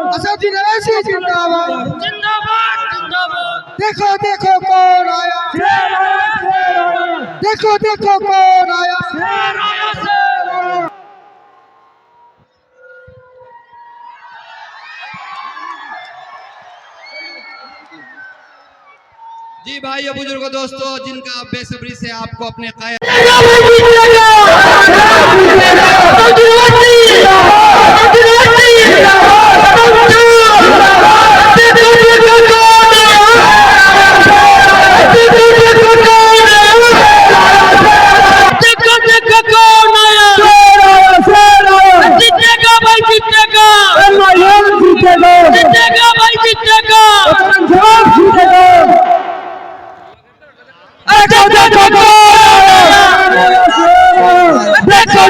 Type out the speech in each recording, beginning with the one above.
असदुद्दीन ओवैसी जिंदाबाद जिंदाबाद जिंदाबाद। देखो देखो कौन आया, देखो देखो कौन आया। जी भाइयों बुजुर्गों दोस्तों, जिनका आप बेसब्री से आपको अपने कायद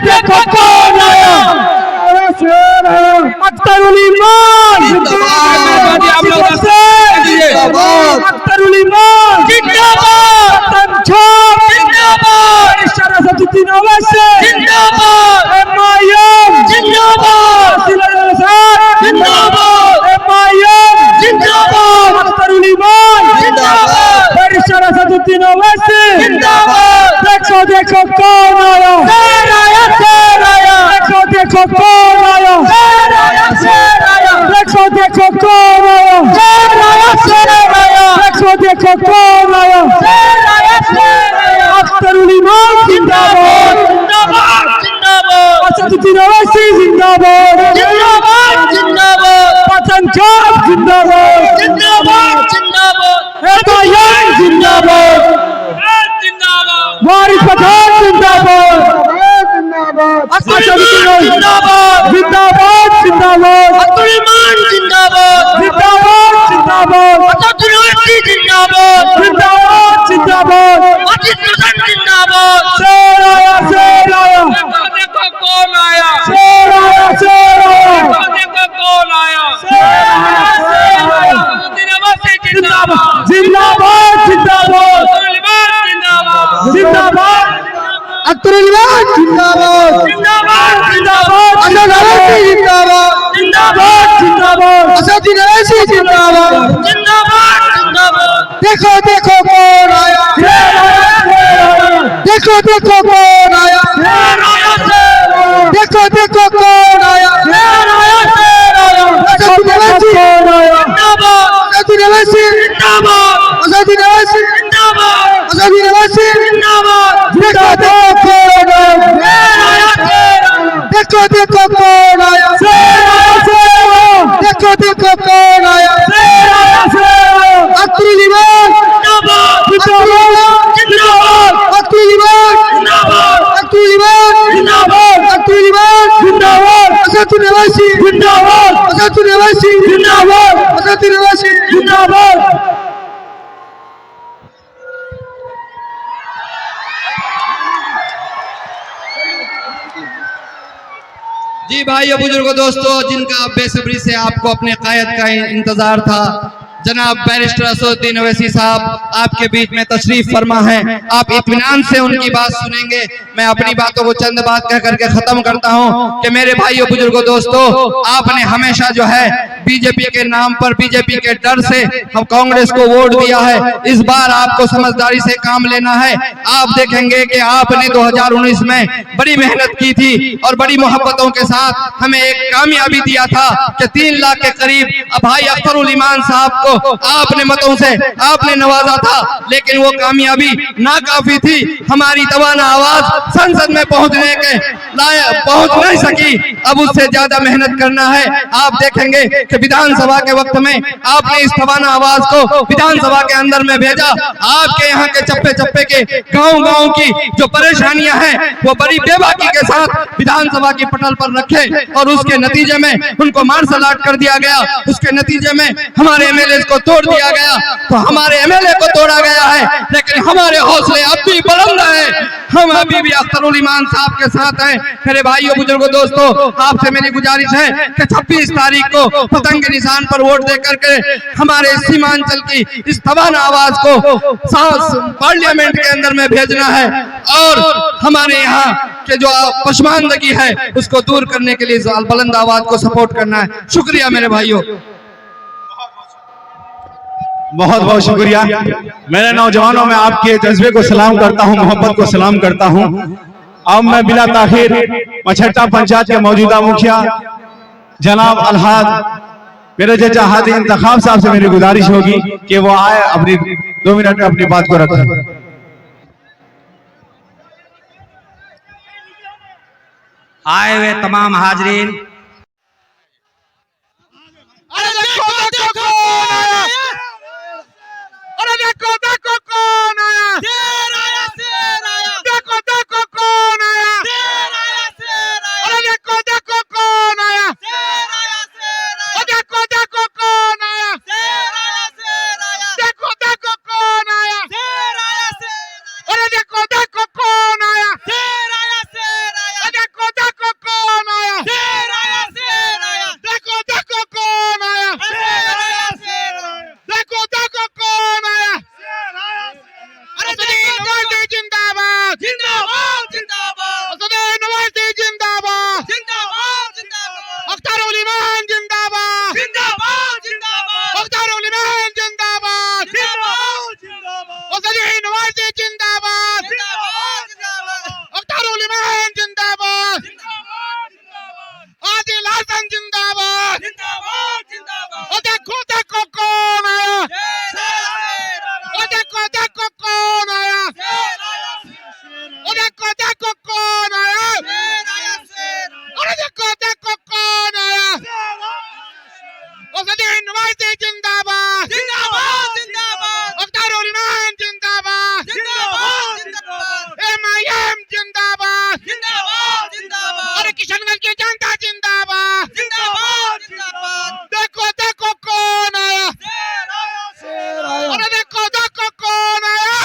देखो कौन आया, अख्तरुल ईमान जिंदाबाद, अख्तरुल ईमान जिंदाबाद, पंजाब जिंदाबाद, असदुद्दीन ओवैसी जिंदाबाद, एमआईएम जिंदाबाद, जिंदाबाद, एमआईएम जिंदाबाद, अख्तरुल ईमान जिंदाबाद, असदुद्दीन ओवैसी जिंदाबाद। देखो देखो कौन आया, देखो देखो कौन आया, देखो देखो कौन आया, देखो देखो कौन आया। अख्तरुल ईमान जिंदाबाद, असदुद्दीन ओवैसी जिंदाबाद, पंजाब जिंदाबाद, एमआईएम जिंदाबाद, वारिस पठान जिंदाबाद, असदुद्दीन जिंदाबाद, जिंदाबाद जिंदाबाद, अख्तरुल ईमान जिंदाबाद, जिंदाबाद जिंदाबाद, असदुद्दीन ओवैसी जिंदाबाद, जिंदाबाद जिंदाबाद, वारिस पठान जिंदाबाद। शेर आया, शेर आया, देखो कौन आया, शेर आया, शेर आया, देखो कौन आया। असदुद्दीन ओवैसी जिंदाबाद, जिंदाबाद जिंदाबाद, जिंदाबाद, अख्तरुल ईमान जिंदाबाद, जिंदाबाद जिंदाबाद, जिंदाबाद, जिंदाबाद, असदुद्दीन ओवैसी जिंदाबाद। देखो देखो कौन आया, देखो देखो कौन आया, देखो देखो कौन आया, असदुद्दीन ओवैसी जिंदाबाद, असदुद्दीन ओवैसी जिंदाबाद, असदुद्दीन ओवैसी जिंदाबाद, असदुद्दीन ओवैसी जिंदाबाद। देखो देखो कौन आया, देखो देखो कौन आया, देखो देखो कौन आया, अख्तरुल ईमान जिंदाबाद, अख्तरुल ईमान जिंदाबाद, अख्तरुल ईमान जिंदाबाद, अख्तरुल ईमान जिंदाबाद, असदुद्दीन ओवैसी जिंदाबाद, असदुद्दीन ओवैसी जिंदाबाद, असदुद्दीन ओवैसी जिंदाबाद। जी भाइयों बुजुर्गों दोस्तों, जिनका आप बेसब्री से आपको अपने कायद का इंतजार था, जनाब बैरिस्टर असदुद्दीन ओवैसी साहब आपके बीच में तशरीफ फरमा है। आप इत्मीनान से उनकी बात सुनेंगे। मैं अपनी बातों को चंद बात कह करके खत्म करता हूं कि मेरे भाइयों बुजुर्गों दोस्तों, आपने हमेशा जो है बीजेपी के नाम पर, बीजेपी के डर से हम कांग्रेस को वोट दिया है। इस बार आपको समझदारी से काम लेना है। आप देखेंगे कि आपने 2019 में बड़ी मेहनत की थी और बड़ी मोहब्बतों के साथ हमें एक कामयाबी दिया था कि 3 लाख के करीब भाई अख्तरुल ईमान साहब को आपने मतों से आपने नवाजा था, लेकिन वो कामयाबी नाकाफी थी। हमारी तवाना आवाज संसद में पहुंचने के लायक पहुंच नहीं सकी। अब उससे ज्यादा मेहनत करना है। आप देखेंगे कि विधानसभा के वक्त में आपने इस तवाना आवाज को विधानसभा के अंदर में भेजा। आपके यहाँ के चप्पे चप्पे के गांव-गांव की जो परेशानियां हैं वो बड़ी बेबाकी के साथ विधानसभा की पटल पर रखे और उसके नतीजे में उनको मार्शल आर्ट कर दिया गया। उसके नतीजे में हमारे एमएलए को तोड़ दिया गया। तो हमारे एमएलए को तोड़ा गया है, लेकिन हमारे हौसले अब भी बुलंद हैं। हम अभी भी अख्तरुल ईमान साहब के साथ हैं। मेरे भाइयों बुजुर्गों दोस्तों, आपसे मेरी गुजारिश है कि 26 तारीख को पतंग के निशान पर वोट दे करके हमारे सीमांचल की इस तवाना आवाज को पार्लियामेंट के अंदर में भेजना है और हमारे यहाँ के जो पशमानदगी है उसको दूर करने के लिए बुलंद आवाज को सपोर्ट करना है। शुक्रिया मेरे भाइयों, बहुत बहुत शुक्रिया। मेरे नौजवानों में आपके जज्बे को सलाम करता हूं, मोहब्बत को सलाम करता हूं। अब मैं बिला ताखिर मछट्टा पंचायत के मौजूदा मुखिया जनाब अलहाद मेरे चचा हादी इंतखाब साहब से मेरी गुजारिश होगी कि वो आए, अपनी 2 मिनट में अपनी बात को रखें। आए हुए तमाम हाजरीन, अरे देखो देखो कौन आया, अरे देखो देखो कौन आया, शेर आया, शेर आया, देखो देखो कौन आया, शेर आया, शेर आया, अरे देखो देखो कौन आया, शेर आया, शेर आया, देखो देखो कौन आया, शेर आया, शेर आया, देखो देखो कौन आया, शेर आया, शेर आया, अरे देखो देखो कौन आया, शेर आया, शेर आया, देखो देखो कौन आया, शेर आया, शेर आया, देखो देखो कौन आया, शेर आया, शेर आया, देखो देखो कौन आया, शेर आया, अरे नवाज़ी जिंदाबाद, जिंदाबाद, जिंदाबाद, नवाज़ी जिंदाबाद, जिंदाबाद, जिंदाबाद, अख्तर उल ईमान जिंदाबाद, जिंदाबाद, जिंदाबाद, अख्तर उल ईमान जिंदाबाद, जिंदाबाद, जिंदाबाद, नवाज़ी जिंदाबाद, जिंदाबाद, जिंदाबाद, अख्तर उल ईमान जिंदाबाद, जिंदाबाद, जिंदाबाद, आदिल हसन जिंदाबाद, जिंदाबाद, जिंदाबाद, देखो देखो कौन आया, देखो देखो कौन आया, देखो देखो कौन आया, अरे देखो देखो कौन आया, नवाज़ी जिंदाबाद, जिंदाबाद, जिंदाबाद, अख्तर उल ईमान जिंदाबाद, जिंदाबाद, जिंदाबाद, MIM जिंदाबाद, जिंदाबाद, जिंदाबाद, अरे किशनगंज की जनता जिंदाबाद, जिंदाबाद, जिंदाबाद, देखो देखो कौन आया, अरे देखो देखो कौन आया,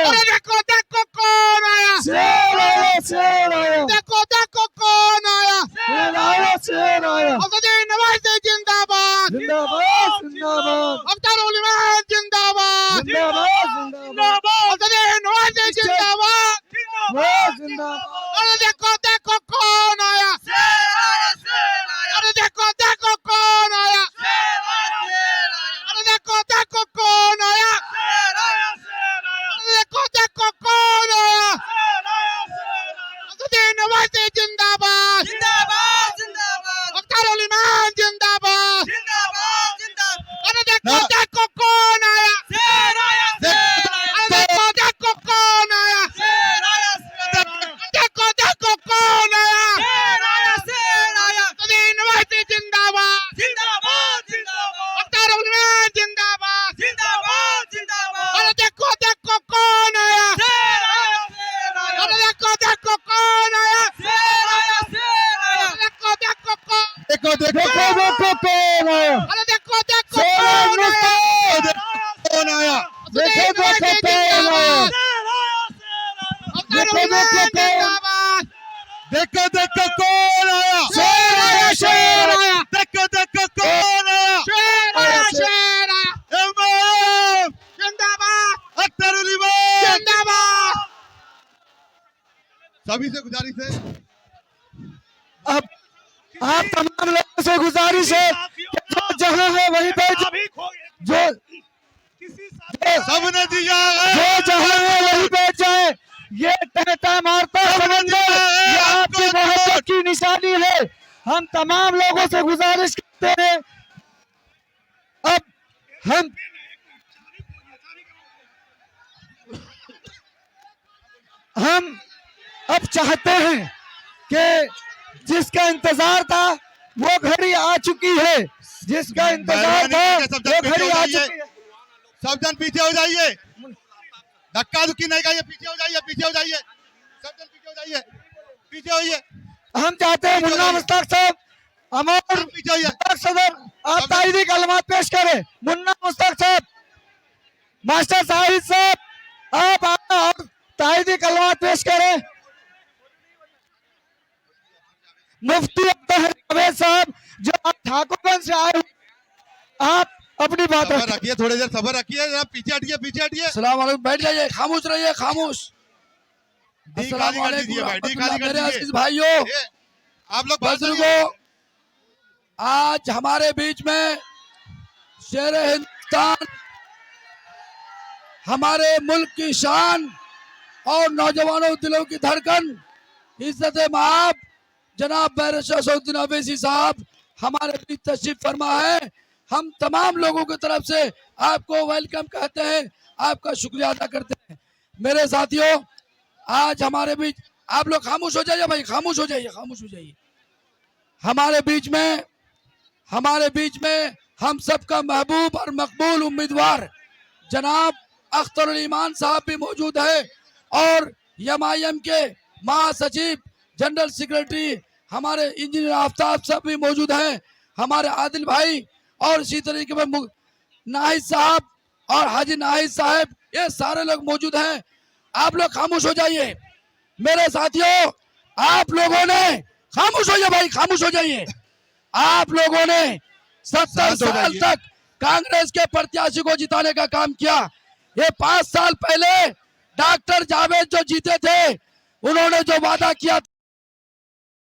अरे देखो देखो कौन आया, देखो देखो कौन आया, नवाज़ी जिंदाबाद, अख्तर उल ईमान जिंदाबाद, नवाज़ी जिंदाबाद, अरे देखो देखो कौन आया, अरे देखो देखो कौन आया, अरे देखो देखो कौन आया, अरे देखो देखो कौन आया, नवाज़ी जिंदाबाद, जिंदाबाद, जिंदाबाद, अख्तर उल ईमान जिंदाबाद, जिंदाबाद, जिंदाबाद, अरे देखो देखो कौन आया, अरे देखो देखो कौन आया, देखो देखो कौन आया, नवाज़ी जिंदाबाद, जिंदाबाद, जिंदाबाद, अख्तर उल ईमान जिंदाबाद, जिंदाबाद, जिंदाबाद, अरे देखो देखो कौन आया, अरे देखो देखो कौन आया, देखो देखो कौन, देखो देखो कौन आया, अरे देखो देखो कौन आया, कौन आया, देखो देखो कौन आया, अख्तर उल ईमान जिंदाबाद, देखो देखो कौन आया, शेर आया, शेर आया, देखो देखो कौन आया, शेर आया, शेर आया, इमाम जिंदाबाद, अख्तर उल ईमान। जिंदाबाद। सभी से गुजारिश है, अब आप तमाम लोगों से गुजारिश है कि जो जहां है वहीं पे जो सबने दिया है, जो जहां है वहीं पे जाए। ये टहता मारता समंदर ये आपकी मोहब्बत की निशानी है। हम तमाम लोगों से गुजारिश करते हैं, अब हम चाहते हैं कि जिसका इंतजार था वो घड़ी आ चुकी है, जिसका इंतजार था वो घड़ी आ चुकी है। सब जन पीछे हो जाइए, धक्का धुक्की नहीं खाइए, पीछे हो जाइए, पीछे हो जाइए, सब जन पीछे हो जाइए, पीछे होइए। हम चाहते हैं मुन्ना मुश्ताक साहब, अमर पीछे होइए। मुश्ताक सदर, आप ताईदी कलमात पेश करें। मुन्ना मुश्ताक साहब, मास्टर साहिद साहब, आप और ताईदी कलमात पेश करें। मुफ्ती अब्दुल जावेद साहब जो से आए आप अपनी बात सबर रखिए, थोड़ी देर सबर रखिए, जरा पीछे हटिए, पीछे हटिए। सलाम वालेकुम, बैठ जाइए, खामोश रहिए, खामोश। डी खाली कर दीजिए भाई, डी खाली कर मेरे दीजिए। अजीज भाइयों, ये, आप लोग बात करिए। बुजुर्गों, आज हमारे बीच में शेर हिंदुस्तान, हमारे मुल्क की शान और नौजवानों दिलों की धड़कन, इज्जत माब जनाब बैरिस्टर असदुद्दीन अवैसी साहब हमारे बीच तशरीफ फरमा है। हम तमाम लोगों की तरफ से आपको वेलकम कहते हैं, आपका शुक्रिया अदा करते हैं। मेरे साथियों, आज हमारे बीच, आप लोग खामोश हो जाइए भाई, खामोश हो जाइए, खामोश हो जाइए। हमारे बीच में हम सबका महबूब और मकबूल उम्मीदवार जनाब अख्तरुल ईमान साहब भी मौजूद है और एमआईएम के महासचिव जनरल सेक्रेटरी हमारे इंजीनियर आफ्ताब साहब भी मौजूद हैं, हमारे आदिल भाई और इसी तरीके में नाहिद साहब और हाजी नाहिद साहब, ये सारे लोग मौजूद हैं। आप लोग खामोश हो जाइए। मेरे साथियों, आप लोगों ने खामोश हो जाइए भाई, खामोश हो जाइए। आप लोगों ने 70 साल तक कांग्रेस के प्रत्याशी को जिताने का काम किया। ये 5 साल पहले डॉक्टर जावेद जो जीते थे, उन्होंने जो वादा किया